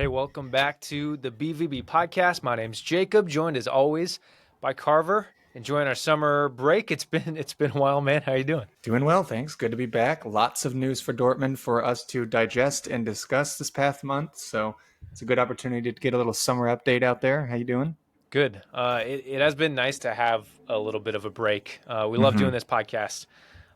Hey, welcome back to the BVB podcast. My name's Jacob, joined as always by Carver. Enjoying our summer break. It's been a while, man. How you doing? Doing well, thanks. Good to be back. Lots of news for Dortmund for us to digest and discuss this past month. So it's a good opportunity to get a little summer update out there. How you doing? Good. It has been nice to have a little bit of a break. We love Mm-hmm. doing this podcast,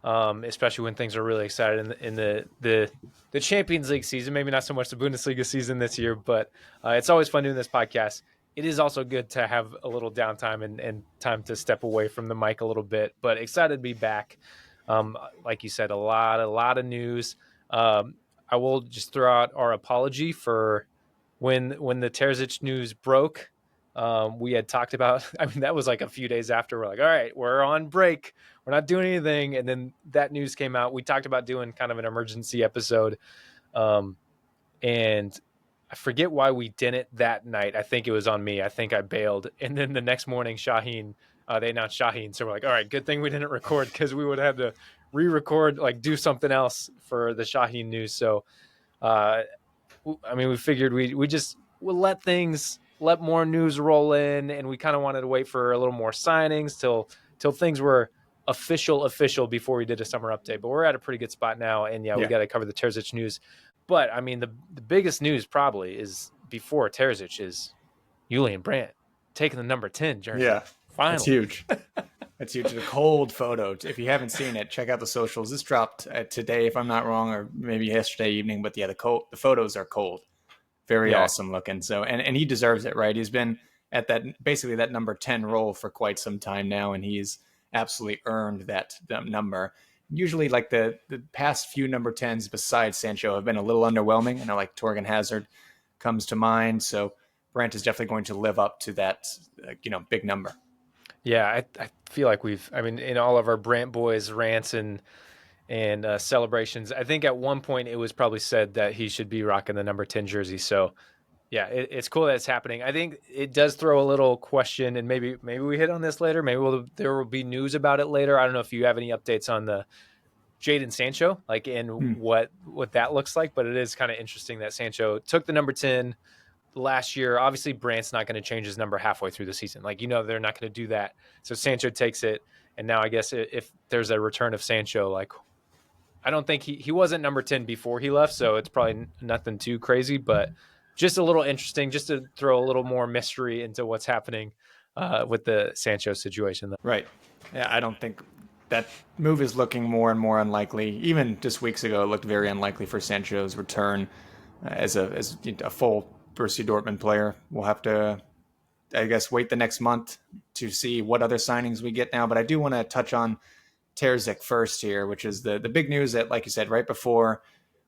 especially when things are really excited in the Champions League season. Maybe not so much the Bundesliga season this year, but it's always fun doing this podcast. It is also good to have a little downtime and time to step away from the mic a little bit. But excited to be back. Like you said, a lot of news. I will just throw out our apology for when the Terzic news broke. We had talked about, I mean, that was like a few days after. We're like, all right, we're on break. We're not doing anything. And then that news came out. We talked about doing kind of an emergency episode. And I forget why we didn't that night. I think it was on me. I think I bailed. And then the next morning, they announced Sahin. So we're like, all right, good thing we didn't record because we would have to re-record, like do something else for the Sahin news. So, we figured we'll let more news roll in, and we kind of wanted to wait for a little more signings till things were official before we did a summer update. But we're at a pretty good spot now, and we got to cover the Terzic news. But I mean, the biggest news probably is before Terzic is Julian Brandt taking the number 10 jersey. Yeah, finally. That's huge. That's huge. A cold photo. If you haven't seen it, check out the socials. This dropped today, if I'm not wrong, or maybe yesterday evening. But yeah, the photos are cold. Very awesome looking. So, and he deserves it, right? He's been at that number 10 role for quite some time now, and he's absolutely earned that number. Usually, like the past few number 10s besides Sancho have been a little underwhelming. I know, like Torgan Hazard comes to mind. So Brandt is definitely going to live up to that, big number. Yeah, I feel like in all of our Brandt boys rants and celebrations, I think at one point it was probably said that he should be rocking the number 10 jersey. So yeah, it's cool that it's happening. I think it does throw a little question, and maybe we hit on this later. Maybe there will be news about it later. I don't know if you have any updates on the Jadon Sancho, like in what that looks like, but it is kind of interesting that Sancho took the number 10 last year. Obviously, Brandt's not going to change his number halfway through the season. They're not going to do that. So Sancho takes it, and now I guess if there's a return of Sancho, like I don't think he wasn't number 10 before he left, so it's probably nothing too crazy, but just a little interesting, just to throw a little more mystery into what's happening with the Sancho situation. Right. Yeah, I don't think that move is looking more and more unlikely. Even just weeks ago, it looked very unlikely for Sancho's return as a full Borussia Dortmund player. We'll have to, I guess, wait the next month to see what other signings we get now. But I do want to touch on Terzic first here, which is the big news that, like you said, right before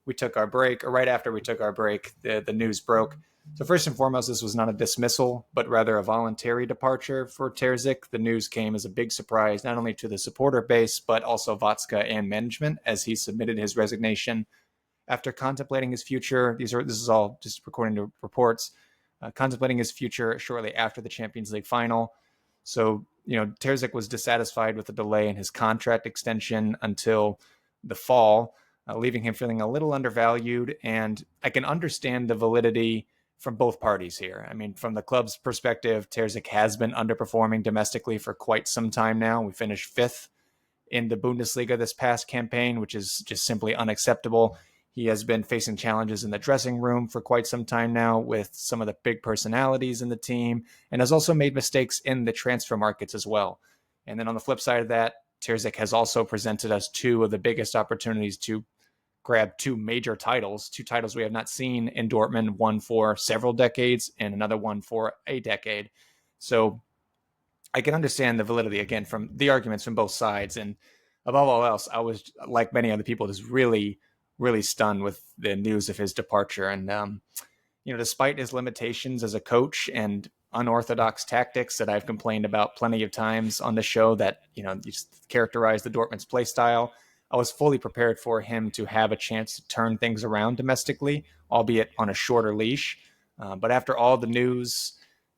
we took our break, or right after we took our break, the news broke. So first and foremost, this was not a dismissal, but rather a voluntary departure for Terzic. The news came as a big surprise, not only to the supporter base, but also Vatska and management, as he submitted his resignation after contemplating his future. This is all just according to reports, contemplating his future shortly after the Champions League final. So, Terzic was dissatisfied with the delay in his contract extension until the fall, leaving him feeling a little undervalued. And I can understand the validity from both parties here. I mean, from the club's perspective, Terzic has been underperforming domestically for quite some time now. We finished 5th in the Bundesliga this past campaign, which is just simply unacceptable. He has been facing challenges in the dressing room for quite some time now with some of the big personalities in the team, and has also made mistakes in the transfer markets as well. And then on the flip side of that, Terzic has also presented us two of the biggest opportunities to grab two major titles, two titles we have not seen in Dortmund, one for several decades and another one for a decade. So I can understand the validity, again, from the arguments from both sides. And above all else, I was, like many other people, just really stunned with the news of his departure. And, despite his limitations as a coach and unorthodox tactics that I've complained about plenty of times on the show that, just characterize the Dortmund's play style, I was fully prepared for him to have a chance to turn things around domestically, albeit on a shorter leash. But after all the news,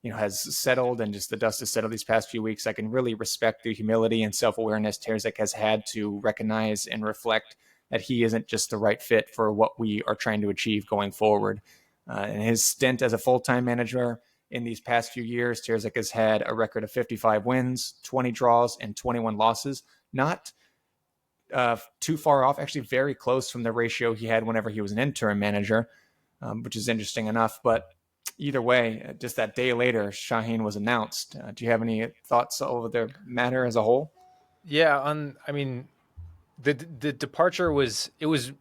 has settled and just the dust has settled these past few weeks, I can really respect the humility and self-awareness Terzic has had to recognize and reflect that he isn't just the right fit for what we are trying to achieve going forward. In his stint as a full-time manager in these past few years, Terzic has had a record of 55 wins, 20 draws, and 21 losses. Not too far off, actually very close from the ratio he had whenever he was an interim manager, which is interesting enough. But either way, just that day later, Sahin was announced. Do you have any thoughts over the matter as a whole? Yeah, I mean, the departure was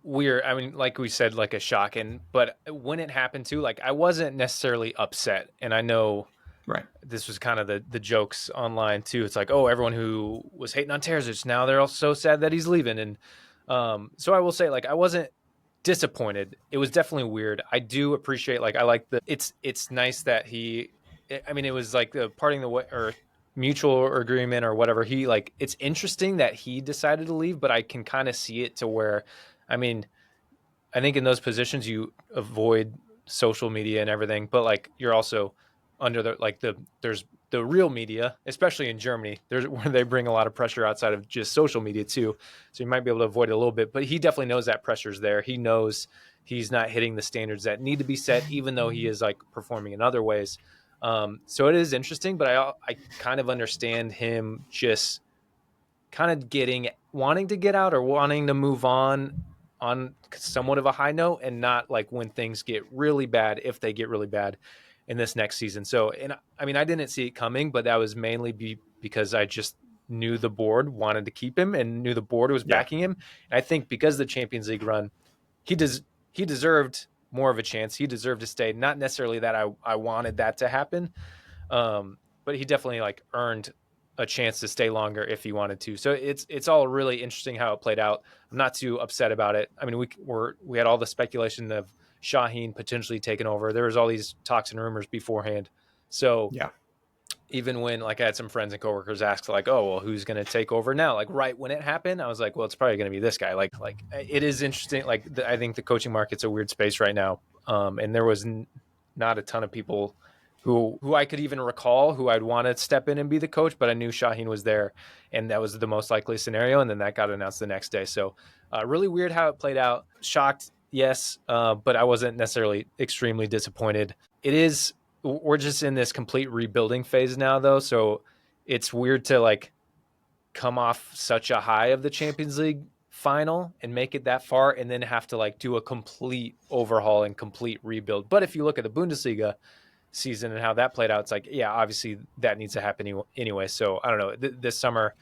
weird. I mean, like we said, like a shock. And but when it happened too, like I wasn't necessarily upset. And I know Right. this was kind of the jokes online too. It's like, oh, everyone who was hating on Terzic now they're all so sad that he's leaving. And so I will say, like, I wasn't disappointed. It was definitely weird. I do appreciate, like, I like it's nice that he. I mean, it was like the parting the way or mutual agreement or whatever. He like it's interesting that he decided to leave, but I can kind of see it to where, I mean, I think in those positions you avoid social media and everything, but like you're also under there's the real media, especially in Germany, there's where they bring a lot of pressure outside of just social media too. So you might be able to avoid it a little bit, but he definitely knows that pressure's there. He knows he's not hitting the standards that need to be set, even though he is like performing in other ways. So it is interesting, but I kind of understand him just kind of getting wanting to get out or wanting to move on somewhat of a high note and not like when things get really bad if they get really bad in this next season. So and I mean I didn't see it coming, but that was mainly because I just knew the board wanted to keep him and knew the board was Yeah. backing him. And I think because of the Champions League run, he does he deserved more of a chance. He deserved to stay. Not necessarily that I wanted that to happen, but he definitely like earned a chance to stay longer if he wanted to. So it's all really interesting how it played out. I'm not too upset about it. I mean, we had all the speculation of Sahin potentially taking over. There was all these talks and rumors beforehand. So Yeah. even when like I had some friends and coworkers ask like, "Oh, well, who's going to take over now?" Like right when it happened, I was like, "Well, it's probably going to be this guy." Like it is interesting. Like I think the coaching market's a weird space right now, and there was not a ton of people who I could even recall who I'd want to step in and be the coach, but I knew Sahin was there, and that was the most likely scenario. And then that got announced the next day. So really weird how it played out. Shocked, yes, but I wasn't necessarily extremely disappointed. It is we're just in this complete rebuilding phase now though, so it's weird to like come off such a high of the Champions League final and make it that far and then have to like do a complete overhaul and complete rebuild. But if you look at the Bundesliga season and how that played out, it's like, yeah, obviously that needs to happen anyway. So I don't know, this summer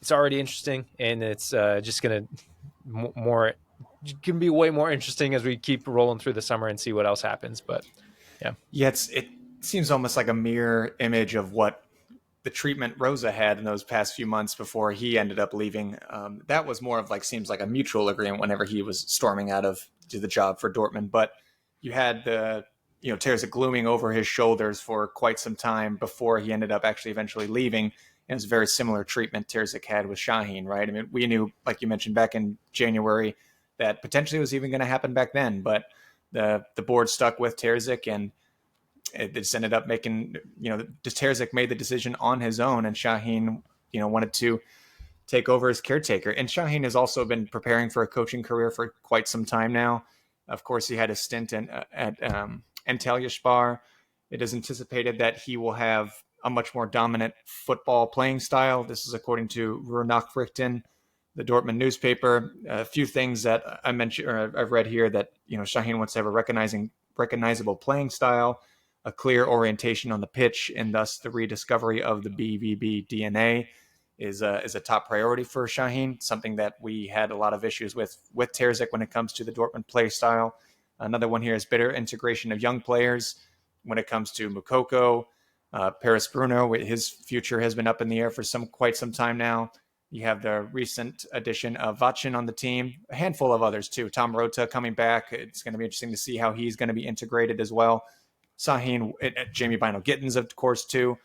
it's already interesting and it's just gonna more can be way more interesting as we keep rolling through the summer and see what else happens. But yeah. Yeah, it seems almost like a mirror image of what the treatment Rosa had in those past few months before he ended up leaving. That was more of like seems like a mutual agreement whenever he was storming out of to the job for Dortmund. But you had the Terzic glooming over his shoulders for quite some time before he ended up actually eventually leaving. And it was very similar treatment Terzic had with Sahin, right? I mean, we knew, like you mentioned back in January, that potentially was even going to happen back then, but the board stuck with Terzic and it just ended up making, Terzic made the decision on his own, and Sahin, wanted to take over as caretaker. And Sahin has also been preparing for a coaching career for quite some time now. Of course, he had a stint at Antalya Spar. It is anticipated that he will have a much more dominant football playing style. This is according to Ruhr-Nachrichten, the Dortmund newspaper. A few things that I mentioned, or I've read here, that Sahin wants to have a recognizable playing style, a clear orientation on the pitch, and thus the rediscovery of the BVB DNA is a top priority for Sahin, something that we had a lot of issues with Terzic when it comes to the Dortmund play style. Another one here is better integration of young players when it comes to Mukoko, Paris Bruno. His future has been up in the air for quite some time now. You have the recent addition of Vachin on the team, a handful of others too. Tom Rota coming back. It's going to be interesting to see how he's going to be integrated as well. Sahin, Jamie bynoe-gittens, of course, too.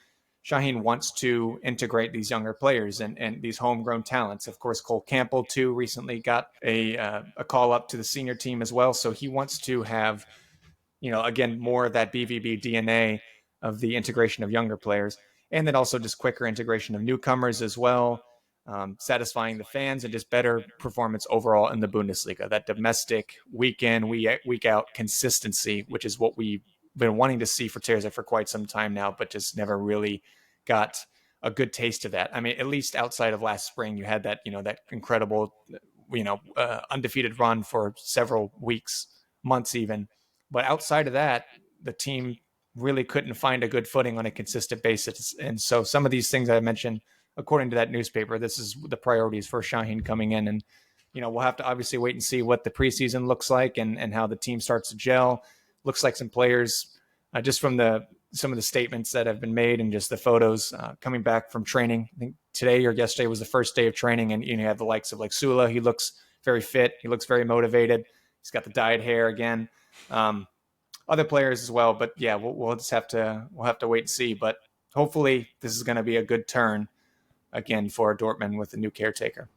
Sahin wants to integrate these younger players and these homegrown talents. Of course, Cole Campbell, too, recently got a call up to the senior team as well. So he wants to have, again, more of that BVB DNA of the integration of younger players. And then also just quicker integration of newcomers as well. satisfying the fans, and just better performance overall in the Bundesliga. That domestic week in, week out consistency, which is what we've been wanting to see for Terzic for quite some time now, but just never really got a good taste of that. I mean, at least outside of last spring, you had that, that incredible, undefeated run for several weeks, months even. But outside of that, the team really couldn't find a good footing on a consistent basis. And so some of these things I mentioned, according to that newspaper, this is the priorities for Sahin coming in. And, we'll have to obviously wait and see what the preseason looks like and how the team starts to gel. Looks like some players, just from some of the statements that have been made and just the photos coming back from training. I think today or yesterday was the first day of training, and you have the likes of like Sula. He looks very fit. He looks very motivated. He's got the dyed hair again. Other players as well, but yeah, we'll just have to wait and see. But hopefully, this is going to be a good turn again for Dortmund with the new caretaker.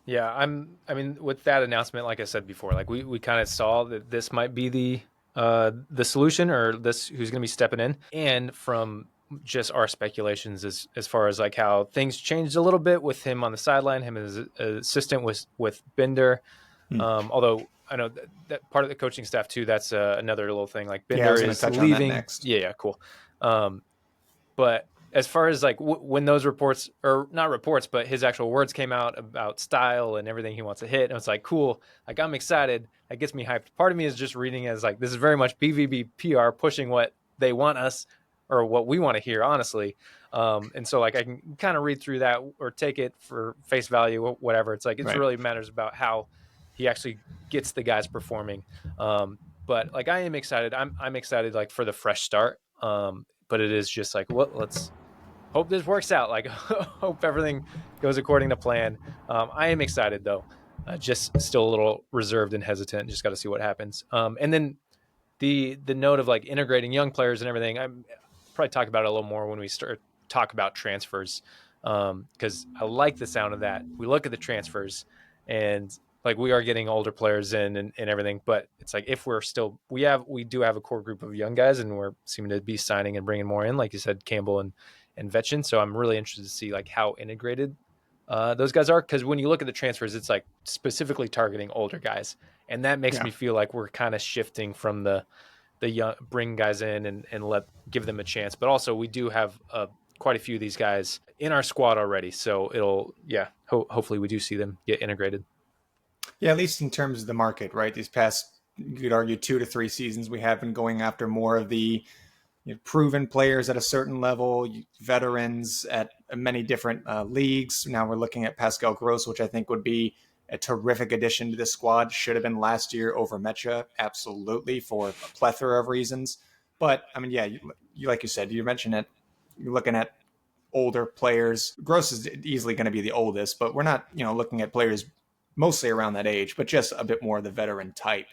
Yeah, I mean, with that announcement, like I said before, like we kind of saw that this might be the solution, or this who's going to be stepping in. And from just our speculations as far as like how things changed a little bit with him on the sideline, him as assistant with Bender. Although I know that part of the coaching staff too, that's another little thing. Like Bender is leaving. Next. Yeah, cool. But as far as like when those reports, or not reports, but his actual words came out about style and everything he wants to hit, and it's like, cool, like I'm excited. That gets me hyped. Part of me is just reading as like, this is very much BVB PR pushing what they want us, or what we want to hear, honestly. And so like I can kind of read through that or take it for face value, whatever. It's like, it's really matters about how he actually gets the guys performing. But like, I am excited. I'm excited like for the fresh start. But it is just like, well, let's hope this works out. Like, hope everything goes according to plan. I am excited though. Just still a little reserved and hesitant. Just got to see what happens. And then the note of like integrating young players and everything. I'm probably talk about it a little more when we start talk about transfers, because I like the sound of that. We look at the transfers, and like we are getting older players in and everything, but it's like, if we're still, we do have a core group of young guys, and we're seeming to be signing and bringing more in, like you said, Campbell and Vetchin. So I'm really interested to see like how integrated those guys are, because when you look at the transfers, it's like specifically targeting older guys, and that makes me feel like we're kind of shifting from the young, bring guys in and give them a chance, but also we do have quite a few of these guys in our squad already, so it'll hopefully we do see them get integrated. Yeah, at least in terms of the market, right? These past, you could argue, 2 to 3 seasons, we have been going after more of the proven players at a certain level, veterans at many different leagues. Now we're looking at Pascal Gross, which I think would be a terrific addition to the squad. Should have been last year over Mecha, absolutely, for a plethora of reasons. But I mean, yeah, you like you said, you mentioned it. You're looking at older players. Gross is easily going to be the oldest, but we're not, looking at players mostly around that age, but just a bit more of the veteran type.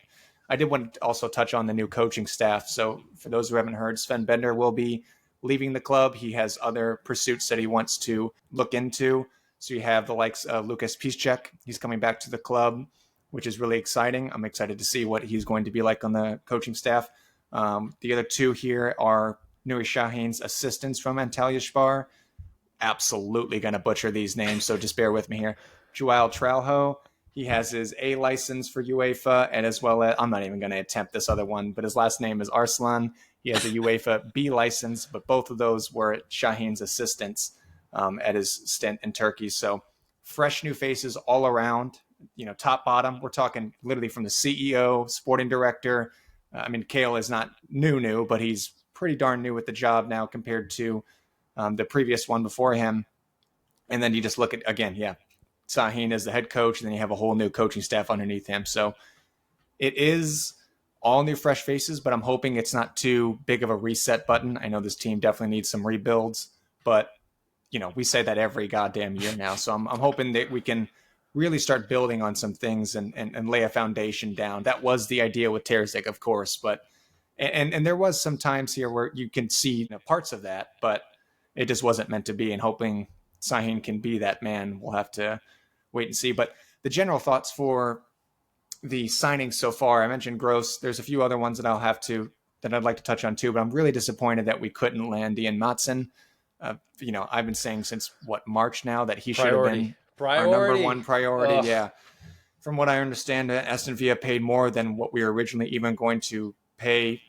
I did want to also touch on the new coaching staff. So for those who haven't heard, Sven Bender will be leaving the club. He has other pursuits that he wants to look into. So you have the likes of Lucas Piszczek. He's coming back to the club, which is really exciting. I'm excited to see what he's going to be like on the coaching staff. The other two here are Nuri Sahin's assistants from Antalya Spar. Absolutely going to butcher these names, so just bear with me here. Joao Traujo. He has his A license for UEFA, and as well as, I'm not even going to attempt this other one, but his last name is Arslan. He has a UEFA B license, but both of those were Sahin's assistants at his stint in Turkey. So fresh new faces all around, top, bottom. We're talking literally from the CEO, sporting director. I mean, Kale is not new, but he's pretty darn new with the job now compared to the previous one before him. And then you just look at, again, Sahin is the head coach, and then you have a whole new coaching staff underneath him. So it is all new fresh faces, but I'm hoping it's not too big of a reset button. I know this team definitely needs some rebuilds, but we say that every goddamn year now. So I'm hoping that we can really start building on some things and lay a foundation down. That was the idea with Terzic, of course, but and there was some times here where you can see parts of that, but it just wasn't meant to be. And hoping Sahin can be that man, we'll have to wait and see. But the general thoughts for the signings so far, I mentioned Gross. There's a few other ones that I'd like to touch on too, but I'm really disappointed that we couldn't land Ian Matson. I've been saying since March now that he should have been our number one Priority. priority. Ugh. Yeah. From what I understand, Aston Villa paid more than what we were originally even going to pay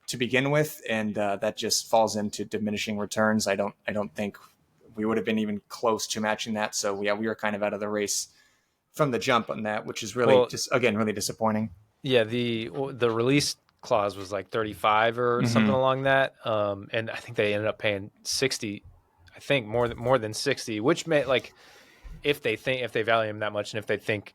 to begin with, and that just falls into diminishing returns. I don't think we would have been even close to matching that. So yeah, we were kind of out of the race from the jump on that, which is really Well, just again really disappointing. yeah, the release clause was like 35 or something Mm-hmm. along that. And I think they ended up paying 60. I think more than 60, which may like if they value him that much and if they think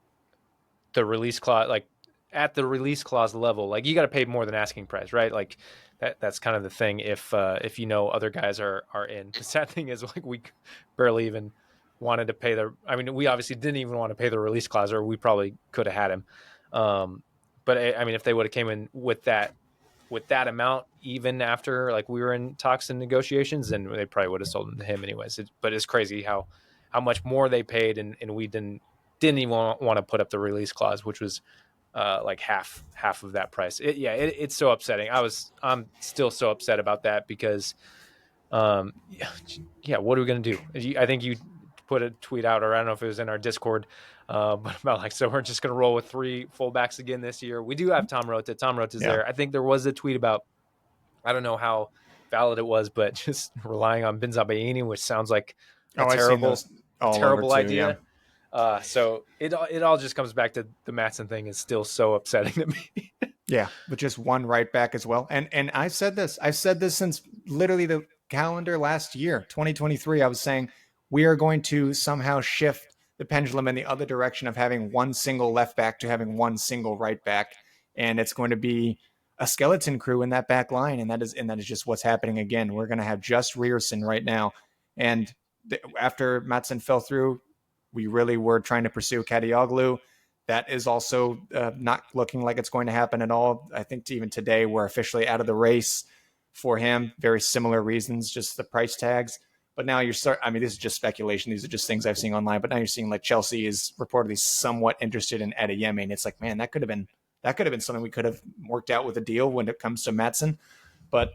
the release clause like at the release clause level, like you got to pay more than asking price, right? Like that's kind of the thing. If you know other guys are in. The sad thing is like we barely even wanted to pay the. I mean, we obviously didn't even want to pay the release clause, or we probably could have had him. Um, but I mean, if they would have came in with that amount, even after like we were in talks and negotiations, then they probably would have sold him to him anyways. But it's crazy how much more they paid, and we didn't even want to put up the release clause, which was like half of that price. It's so upsetting. I'm still so upset about that because yeah, what are we gonna do? I think you put a tweet out, or I don't know if it was in our Discord, but about like, so we're just gonna roll with three fullbacks again this year. We do have Tom Rota. Tom Rota's Yeah. there. I think there was a tweet about, I don't know how valid it was, but just relying on Benzabaini, which sounds like a Oh, I've seen those all over terrible too. Yeah. idea. So it all just comes back to the Matson thing is still so upsetting to me. Yeah, but just one right back as well. And I've said this. I've said this since literally the calendar last year, 2023. I was saying we are going to somehow shift the pendulum in the other direction of having one single left back to having one single right back, and it's going to be a skeleton crew in that back line, and that is just what's happening again. We're going to have just Rierson right now, and after Matson fell through, we really were trying to pursue Kadioglu. That is also not looking like it's going to happen at all. I think even today we're officially out of the race for him. Very similar reasons, just the price tags. But now I mean, this is just speculation. These are just things I've seen online. But now you're seeing like Chelsea is reportedly somewhat interested in Adeyemi. And it's like, man, that could have been something we could have worked out with a deal when it comes to Matson. But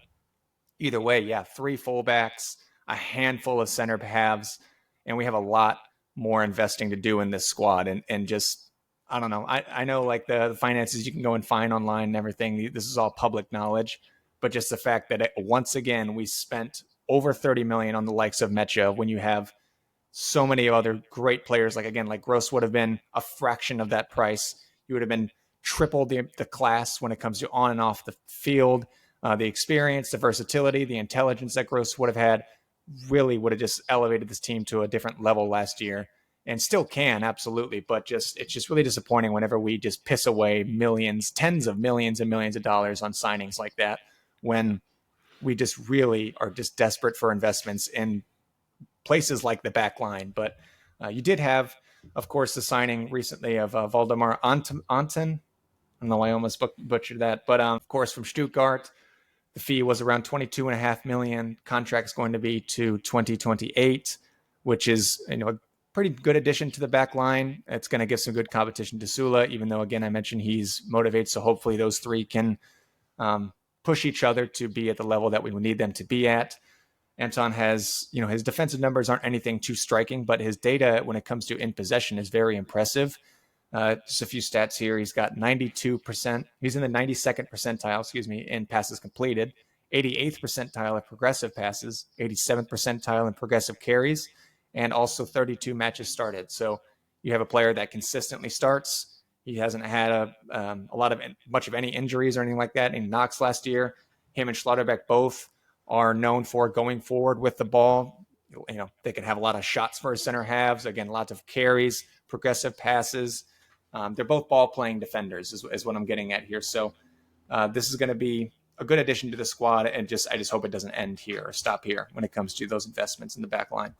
either way, yeah, three fullbacks, a handful of center halves, and we have a lot more investing to do in this squad. And just I don't know. I know like the finances you can go and find online and everything. This is all public knowledge, but just the fact that once again we spent over 30 million on the likes of Mecha when you have so many other great players. Like again, like Gross would have been a fraction of that price. You would have been triple the class when it comes to on and off the field. The experience, the versatility, the intelligence that Gross would have had really would have just elevated this team to a different level last year. And still can, absolutely, but it's just really disappointing whenever we just piss away millions, tens of millions and millions of dollars on signings like that, when we just really are just desperate for investments in places like the back line. But you did have, of course, the signing recently of Valdemar Anton. I know I almost butchered that, but of course from Stuttgart, the fee was around 22.5 million. Contract's going to be to 2028, which is a pretty good addition to the back line. It's going to give some good competition to Sula, even though, again, I mentioned he's motivated. So hopefully those three can push each other to be at the level that we would need them to be at. Anton has, his defensive numbers aren't anything too striking, but his data when it comes to in possession is very impressive. Just a few stats here. He's got 92%. He's in the 92nd percentile, in passes completed, 88th percentile in progressive passes, 87th percentile in progressive carries, and also 32 matches started. So you have a player that consistently starts. He hasn't had much of any injuries or anything like that. In knocks last year, him and Schlotterbeck both are known for going forward with the ball. They can have a lot of shots for center halves. Again, lots of carries, progressive passes. They're both ball playing defenders is what I'm getting at here. So this is going to be a good addition to the squad. And I just hope it doesn't end here or stop here when it comes to those investments in the back line.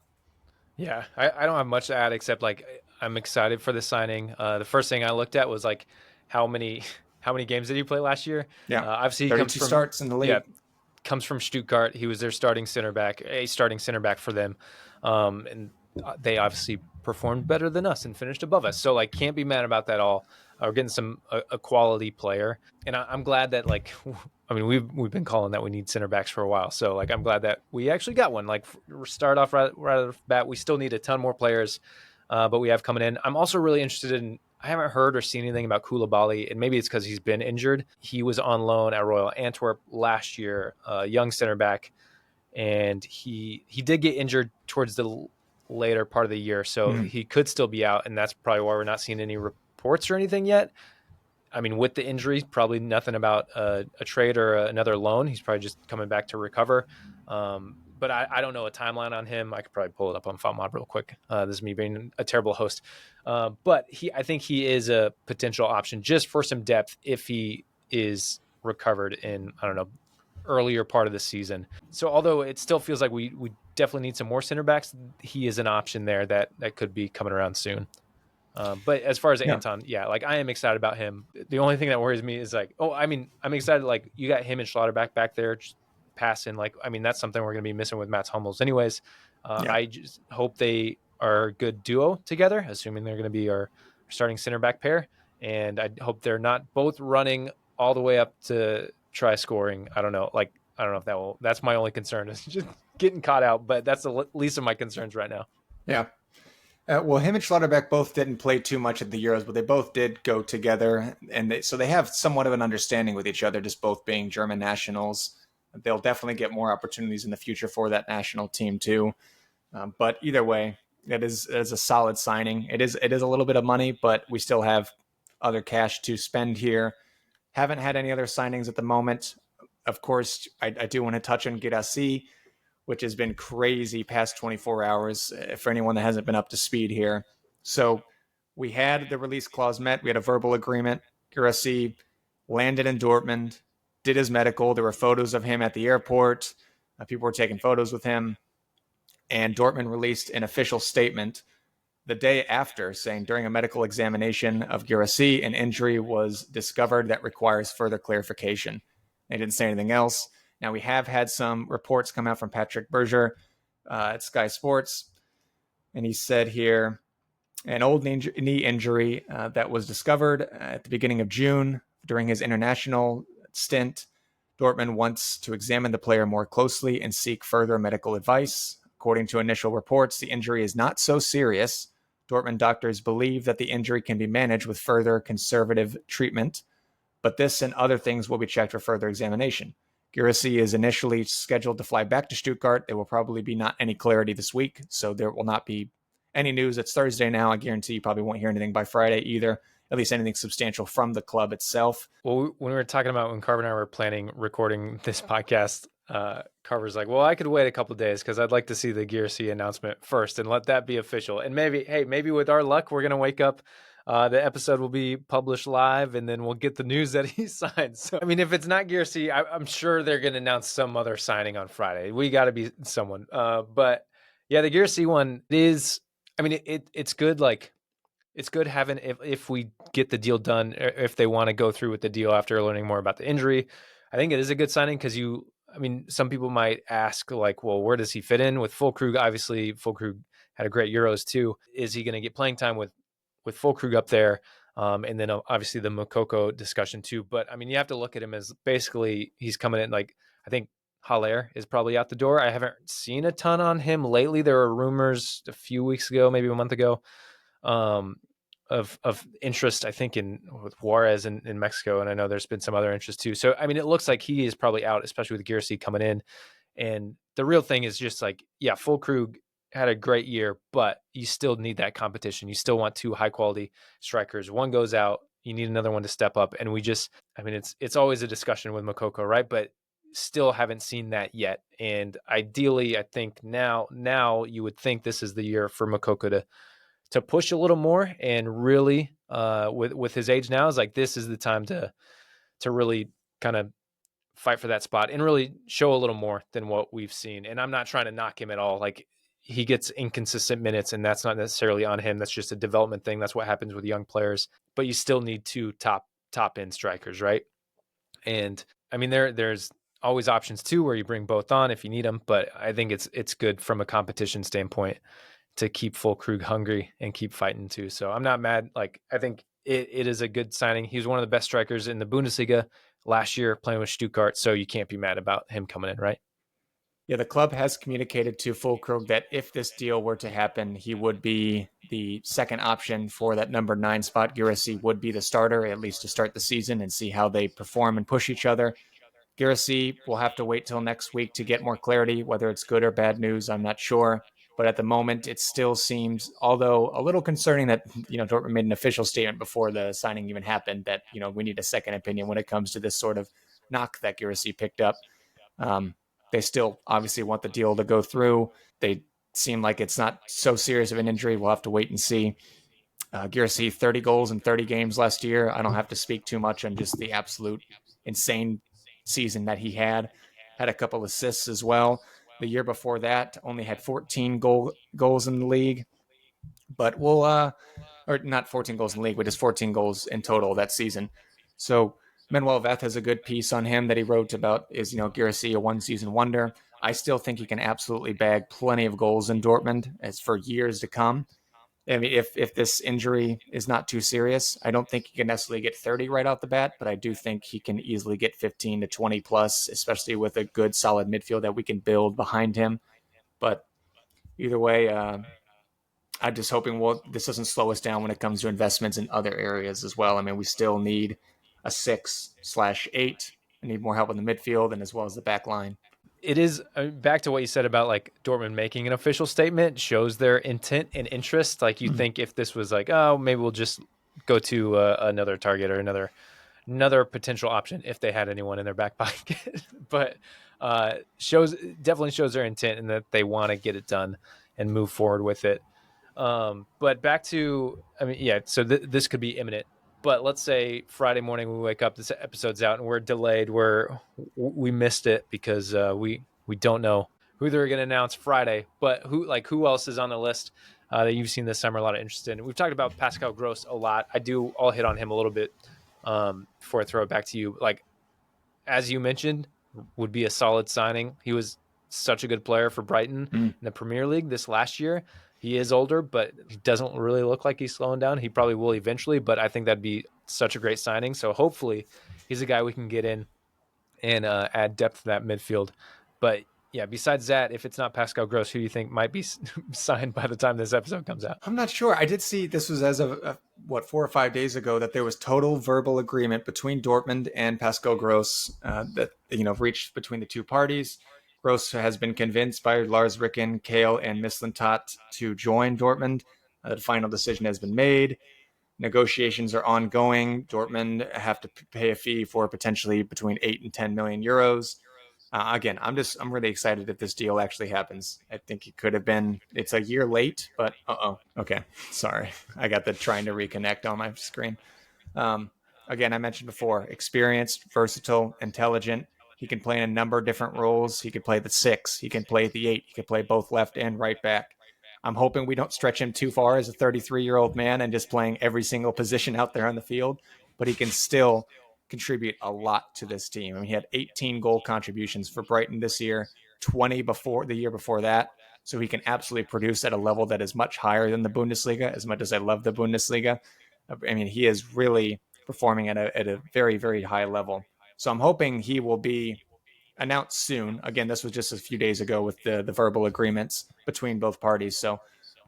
Yeah, I don't have much to add except like I'm excited for the signing. The first thing I looked at was like how many games did he play last year? Yeah, Obviously he 32 comes from starts in the league. Yeah, comes from Stuttgart. He was their starting center back for them, and they obviously performed better than us and finished above us. So like, can't be mad about that all. We're getting a quality player, and I'm glad that like, I mean we've been calling that we need center backs for a while. So like, I'm glad that we actually got one. Like start off right off the bat, we still need a ton more players. but we have coming in. I'm also really interested in. I haven't heard or seen anything about Koulibaly, and maybe it's because he's been injured. He was on loan at Royal Antwerp last year, young center back, and he did get injured towards the later part of the year, so Mhm. he could still be out, and that's probably why we're not seeing any reports or anything yet. I mean, with the injury, probably nothing about a trade or another loan. He's probably just coming back to recover. But I don't know a timeline on him. I could probably pull it up on FOMOD real quick. This is me being a terrible host. But I think he is a potential option just for some depth if he is recovered in, I don't know, earlier part of the season. So although it still feels like we definitely need some more center backs, he is an option there that could be coming around soon. But as far as Yeah. Anton, yeah, like I am excited about him. The only thing that worries me is like, oh, I mean, I'm excited. Like you got him and Schlotterbeck back there just passing. Like, I mean, that's something we're going to be missing with Mats Hummels, anyways. Yeah. I just hope they are a good duo together, assuming they're going to be our starting center back pair. And I hope they're not both running all the way up to try scoring. I don't know. Like, I don't know if that will. That's my only concern is just getting caught out. But that's the least of my concerns right now. Yeah. Well, him and Schlotterbeck both didn't play too much at the Euros, but they both did go together, and so they have somewhat of an understanding with each other, just both being German nationals. They'll definitely get more opportunities in the future for that national team too. But either way, it is a solid signing. It is a little bit of money, but we still have other cash to spend here. Haven't had any other signings at the moment. Of course, I do want to touch on Girassi, which has been crazy past 24 hours for anyone that hasn't been up to speed here. So we had the release clause met. We had a verbal agreement. Girassi landed in Dortmund, did his medical. There were photos of him at the airport. People were taking photos with him. And Dortmund released an official statement the day after saying during a medical examination of Girassi, an injury was discovered that requires further clarification. They didn't say anything else. Now, we have had some reports come out from Patrick Berger at Sky Sports, and he said here an old knee injury that was discovered at the beginning of June during his international stint. Dortmund wants to examine the player more closely and seek further medical advice. According to initial reports, the injury is not so serious. Dortmund doctors believe that the injury can be managed with further conservative treatment, but this and other things will be checked for further examination. Girassi is initially scheduled to fly back to Stuttgart. There will probably be not any clarity this week, so there will not be any news. It's Thursday now. I guarantee you probably won't hear anything by Friday either, at least anything substantial from the club itself. Well, when we were talking about when Carver and I were planning recording this podcast, Carver's like, "Well, I could wait a couple of days because I'd like to see the Gear C announcement first and let that be official. And maybe, hey, maybe with our luck, we're gonna wake up. The episode will be published live, and then we'll get the news that he signed. So, I mean, if it's not Gear C, I'm sure they're gonna announce some other signing on Friday. We got to be someone. But yeah, the Gear C one is. I mean, it's good. Like it's good having if we get the deal done, if they want to go through with the deal after learning more about the injury. I think it is a good signing because I mean, some people might ask like, well, where does he fit in with Füllkrug? Obviously, Füllkrug had a great Euros too. Is he going to get playing time with Füllkrug up there? And then obviously the Mokoko discussion too. But I mean, you have to look at him as basically he's coming in like I think Haller is probably out the door. I haven't seen a ton on him lately. There were rumors a few weeks ago, maybe a month ago, um, of interest, I think, in with Juarez in Mexico, and I know there's been some other interest too. So I mean, it looks like he is probably out, especially with Girassi coming in. And the real thing is just like, yeah, Füllkrug had a great year, but you still need that competition. You still want two high quality strikers. One goes out, you need another one to step up. And we just, I mean, it's always a discussion with Mokoko, right? But still haven't seen that yet. And ideally, I think now you would think this is the year for Mokoko to push a little more and really with his age now is like this is the time to really kind of fight for that spot and really show a little more than what we've seen. And I'm not trying to knock him at all. Like he gets inconsistent minutes and that's not necessarily on him. That's just a development thing. That's what happens with young players. But you still need two top end strikers, right? And I mean there's always options too where you bring both on if you need them, but I think it's good from a competition standpoint to keep Füllkrug hungry and keep fighting too. So I'm not mad. Like I think it is a good signing. He was one of the best strikers in the Bundesliga last year playing with Stuttgart. So you can't be mad about him coming in, right? Yeah, the club has communicated to Fulkrug that if this deal were to happen, he would be the second option for that number 9 spot. Girassi would be the starter, at least to start the season and see how they perform and push each other. Girassi will have to wait till next week to get more clarity, whether it's good or bad news. I'm not sure. But at the moment, it still seems, although a little concerning that, Dortmund made an official statement before the signing even happened that, we need a second opinion when it comes to this sort of knock that Girassi picked up. Um, they still obviously want the deal to go through. They seem like it's not so serious of an injury. We'll have to wait and see. Girassi, 30 goals in 30 games last year. I don't have to speak too much on just the absolute insane season that he had. Had a couple assists as well. The year before that, only had 14 goals in the league. But or not 14 goals in the league, but just 14 goals in total that season. So Manuel Veth has a good piece on him that he wrote about is, Girassi, a one season wonder. I still think he can absolutely bag plenty of goals in Dortmund as for years to come. I mean, if this injury is not too serious, I don't think he can necessarily get 30 right off the bat, but I do think he can easily get 15 to 20 plus, especially with a good solid midfield that we can build behind him. But either way, I'm just hoping this doesn't slow us down when it comes to investments in other areas as well. I mean, we still need a 6/8. I need more help in the midfield and as well as the back line. It is back to what you said about like Dortmund making an official statement shows their intent and interest. Like you think if this was like, oh, maybe we'll just go to another target or another potential option if they had anyone in their back pocket, but definitely shows their intent and that they want to get it done and move forward with it. But back to, I mean, yeah. So this could be imminent. But let's say Friday morning we wake up, this episode's out, and we're delayed. We missed it because we don't know who they're going to announce Friday. But who else is on the list that you've seen this summer? A lot of interest in. We've talked about Pascal Gross a lot. I'll hit on him a little bit before I throw it back to you. Like as you mentioned, would be a solid signing. He was such a good player for Brighton in the Premier League this last year. He is older, but he doesn't really look like he's slowing down. He probably will eventually, but I think that'd be such a great signing. So hopefully he's a guy we can get in and add depth to that midfield. But yeah, besides that, if it's not Pascal Gross, who do you think might be signed by the time this episode comes out? I'm not sure. I did see this was as of 4 or 5 days ago that there was total verbal agreement between Dortmund and Pascal Gross that reached between the two parties. Gross has been convinced by Lars Ricken, Kale, and Mislintat to join Dortmund. The final decision has been made. Negotiations are ongoing. Dortmund have to pay a fee for potentially between 8 and 10 million euros. Again, I'm really excited if this deal actually happens. I think it could have been, it's a year late, but okay. Sorry. I got the trying to reconnect on my screen. Again, I mentioned before, experienced, versatile, intelligent. He can play in a number of different roles. He could play the 6. He can play the 8. He can play both left and right back. I'm hoping we don't stretch him too far as a 33-year-old man and just playing every single position out there on the field, but he can still contribute a lot to this team. I mean, he had 18 goal contributions for Brighton this year, 20 before the year before that. So he can absolutely produce at a level that is much higher than the Bundesliga, as much as I love the Bundesliga. I mean, he is really performing at a very, very high level. So I'm hoping he will be announced soon. Again, this was just a few days ago with the verbal agreements between both parties. So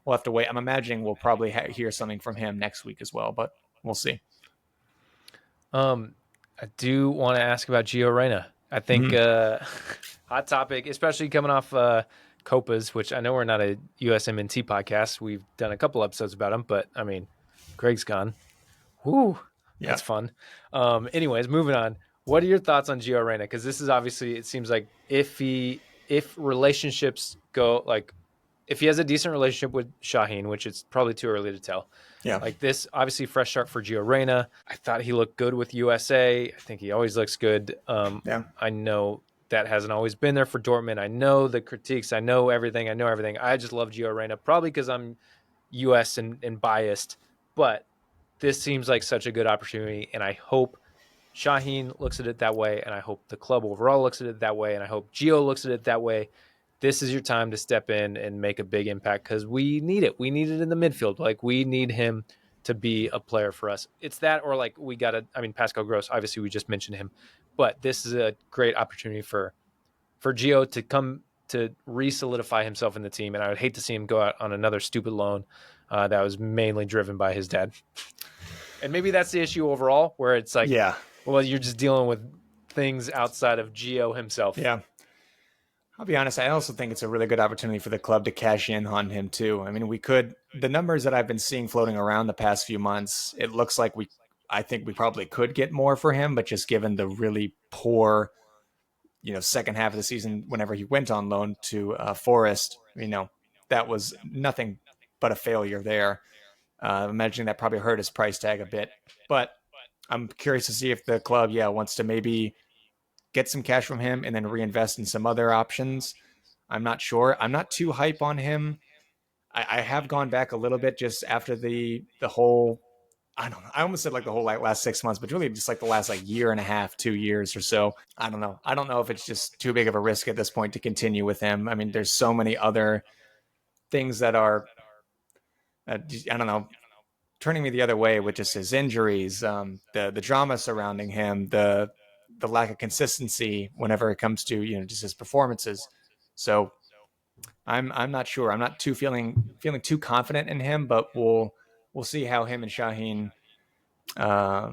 we'll have to wait. I'm imagining we'll probably hear something from him next week as well, but we'll see. I do want to ask about Gio Reyna. I think hot topic, especially coming off Copas, which I know we're not a USMNT podcast. We've done a couple episodes about him, but I mean, Greg's gone. Whoo, that's fun. Anyways, moving on. What are your thoughts on Gio Reyna? Because this is obviously, it seems like if relationships go, like if he has a decent relationship with Sahin, which it's probably too early to tell. Yeah. Like this, obviously fresh start for Gio Reyna. I thought he looked good with USA. I think he always looks good. I know that hasn't always been there for Dortmund. I know the critiques. I know everything. I just love Gio Reyna, probably because I'm US and biased. But this seems like such a good opportunity, and I hope Sahin looks at it that way, and I hope the club overall looks at it that way, and I hope Gio looks at it that way. This is your time to step in and make a big impact because we need it. We need it in the midfield. Like we need him to be a player for us. It's that, or like Pascal Gross, obviously we just mentioned him, but this is a great opportunity for Gio to come to re-solidify himself in the team, and I would hate to see him go out on another stupid loan that was mainly driven by his dad. And maybe that's the issue overall, where it's like, Yeah. well, you're just dealing with things outside of Gio himself. Yeah. I'll be honest, I also think it's a really good opportunity for the club to cash in on him too. I mean, the numbers that I've been seeing floating around the past few months, it looks like I think we probably could get more for him, but just given the really poor, second half of the season, whenever he went on loan to Forest, that was nothing but a failure there. Imagining that probably hurt his price tag a bit, but I'm curious to see if the club, wants to maybe get some cash from him and then reinvest in some other options. I'm not sure. I'm not too hype on him. I have gone back a little bit just after the whole. I don't know. I almost said like the whole last 6 months, but really just like the last year and a half, 2 years or so. I don't know. I don't know if it's just too big of a risk at this point to continue with him. I mean, there's so many other things that are, I don't know, turning me the other way with just his injuries, the drama surrounding him, the lack of consistency whenever it comes to just his performances. So I'm not sure. I'm not feeling too confident in him, but we'll see how him and Sahin uh,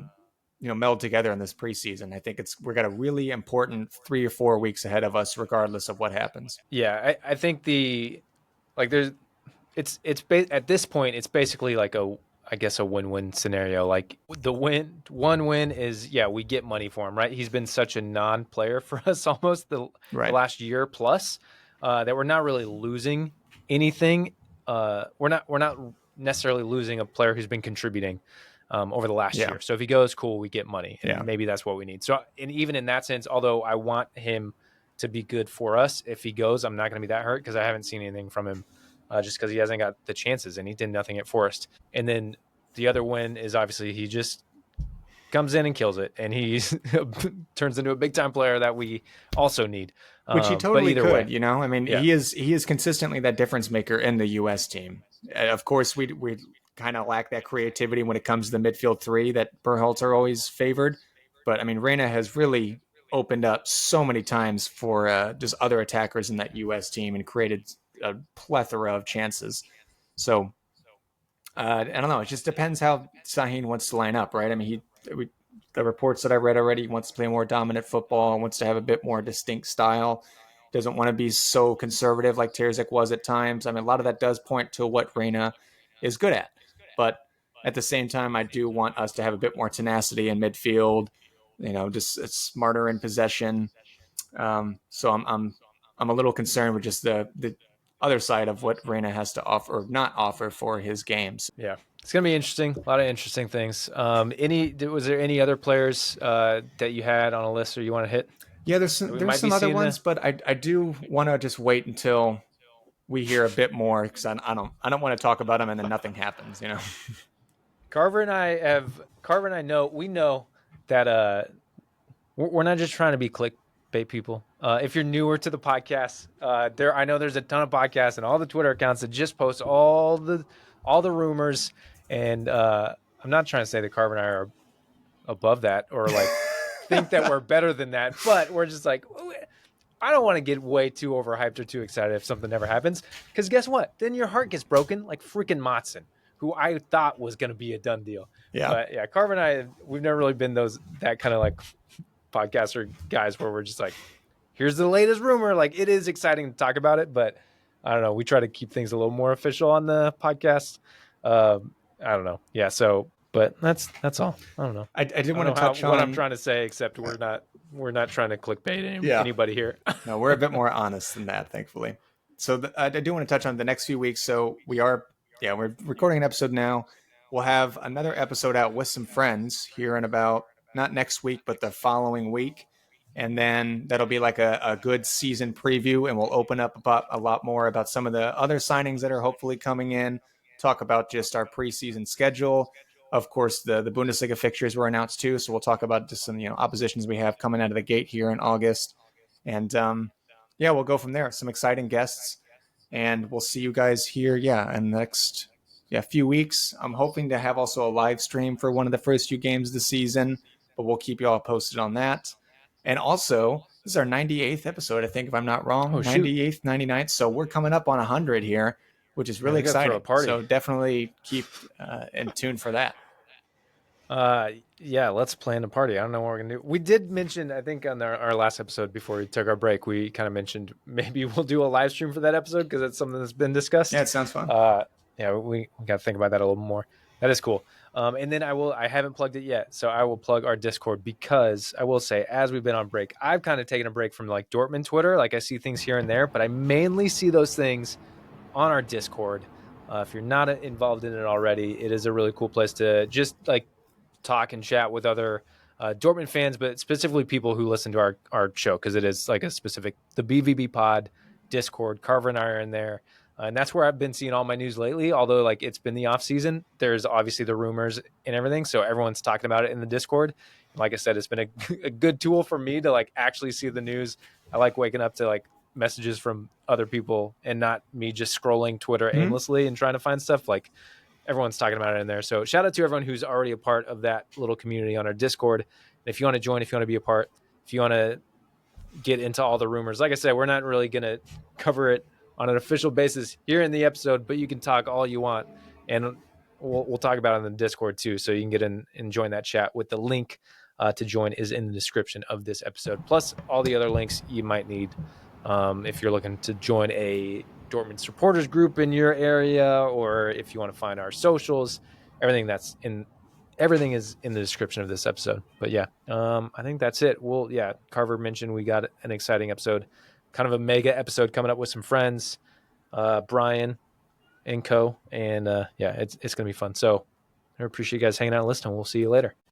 meld together in this preseason. I think we're got a really important 3 or 4 weeks ahead of us, regardless of what happens. Yeah, I think there's at this point it's basically like I guess a win-win scenario. Like one win is, yeah, we get money for him, right? He's been such a non-player for us almost the Right. last year plus that we're not really losing anything. We're not necessarily losing a player who's been contributing over the last Yeah. year. So if he goes, cool, we get money, and Yeah. maybe that's what we need. So, and even in that sense, although I want him to be good for us, if he goes, I'm not going to be that hurt because I haven't seen anything from him. Just because he hasn't got the chances and he did nothing at Forest. And then the other win is obviously he just comes in and kills it, and he turns into a big time player that we also need. Which he But totally either could, way, I mean, yeah, he is consistently that difference maker in the U.S. team. Of course, we kind of lack that creativity when it comes to the midfield three that Berhalter always favored. But I mean, Reina has really opened up so many times for just other attackers in that U.S. team and created a plethora of chances. So I don't know. It just depends how Sahin wants to line up, right? I mean, the reports that I read already, he wants to play more dominant football, wants to have a bit more distinct style, doesn't want to be so conservative like Terzic was at times. I mean, a lot of that does point to what Reina is good at, but at the same time, I do want us to have a bit more tenacity in midfield. Just smarter in possession. So I'm a little concerned with just the other side of what Reina has to offer or not offer for his games. yeah, it's gonna be interesting. A lot of interesting things. Was there any other players that you had on a list or you want to hit Yeah, that we there's might be some other seeing ones, but I do want to just wait until we hear a bit more because I don't want to talk about them and then nothing happens. Carver and I know we know that we're not just trying to be clickbait people. If you're newer to the podcast, I know there's a ton of podcasts and all the Twitter accounts that just post all the rumors, and I'm not trying to say that Carver and I are above that or like think that we're better than that, but we're just like, I don't want to get way too overhyped or too excited if something never happens, because guess what? Then your heart gets broken like freaking Motson, who I thought was going to be a done deal. Yeah. But yeah, Carver and I, we've never really been that kind of like podcaster guys where we're just like, here's the latest rumor. Like, it is exciting to talk about it, but I don't know. We try to keep things a little more official on the podcast. I don't know. Yeah. So, but that's all. I don't know. I did I want don't to know touch what I'm on. trying to say, except we're not trying to clickbait Yeah. anybody here. No, we're a bit more honest than that, thankfully. So I do want to touch on the next few weeks. So we're recording an episode now. We'll have another episode out with some friends here in about not next week, but the following week. And then that'll be like a good season preview, and we'll open up about a lot more about some of the other signings that are hopefully coming in, talk about just our preseason schedule. Of course, the Bundesliga fixtures were announced too, so we'll talk about just some oppositions we have coming out of the gate here in August. And we'll go from there. Some exciting guests, and we'll see you guys here. Yeah, in the next few weeks. I'm hoping to have also a live stream for one of the first few games of the season, but we'll keep you all posted on that. And also, This is our 98th episode, I think, if I'm not wrong. Oh shoot, 98th, 99th. So we're coming up on 100 here, which is man, really we got to throw a exciting. party. So definitely keep in tune for that. Uh, yeah, let's plan a party. I don't know what we're gonna do. We did mention, I think, on our last episode before we took our break, we kind of mentioned maybe we'll do a live stream for that episode because it's something that's been Yeah, discussed. it sounds fun. Yeah, we got to think about that a little more. That is cool. And then I haven't plugged it yet, so I will plug our Discord because I will say, as we've been on break, I've kind of taken a break from like Dortmund Twitter. Like I see things here and there, but I mainly see those things on our Discord. If you're not involved in it already, it is a really cool place to just like talk and chat with other Dortmund fans, but specifically people who listen to our show because it is like a specific the BVB Pod Discord. Carver and I are in there, and that's where I've been seeing all my news lately. Although like it's been the off season, there's obviously the rumors and everything, so everyone's talking about it in the Discord. Like I said, it's been a good tool for me to like actually see the news. I like waking up to like messages from other people and not me just scrolling Twitter Mm-hmm. aimlessly and trying to find stuff. Like everyone's talking about it in there. So shout out to everyone who's already a part of that little community on our Discord. And if you want to join, if you want to be a part, if you want to get into all the rumors, like I said, we're not really going to cover it on an official basis here in the episode, but you can talk all you want. And we'll talk about it on the Discord too. So you can get in and join that chat with the link to join is in the description of this episode. Plus all the other links you might need if you're looking to join a Dortmund supporters group in your area, or if you want to find our socials, everything is in the description of this episode. But yeah, I think that's it. Carver mentioned we got an exciting episode, kind of a mega episode coming up with some friends, Brian and co. And yeah, it's going to be fun. So I appreciate you guys hanging out and listening. We'll see you later.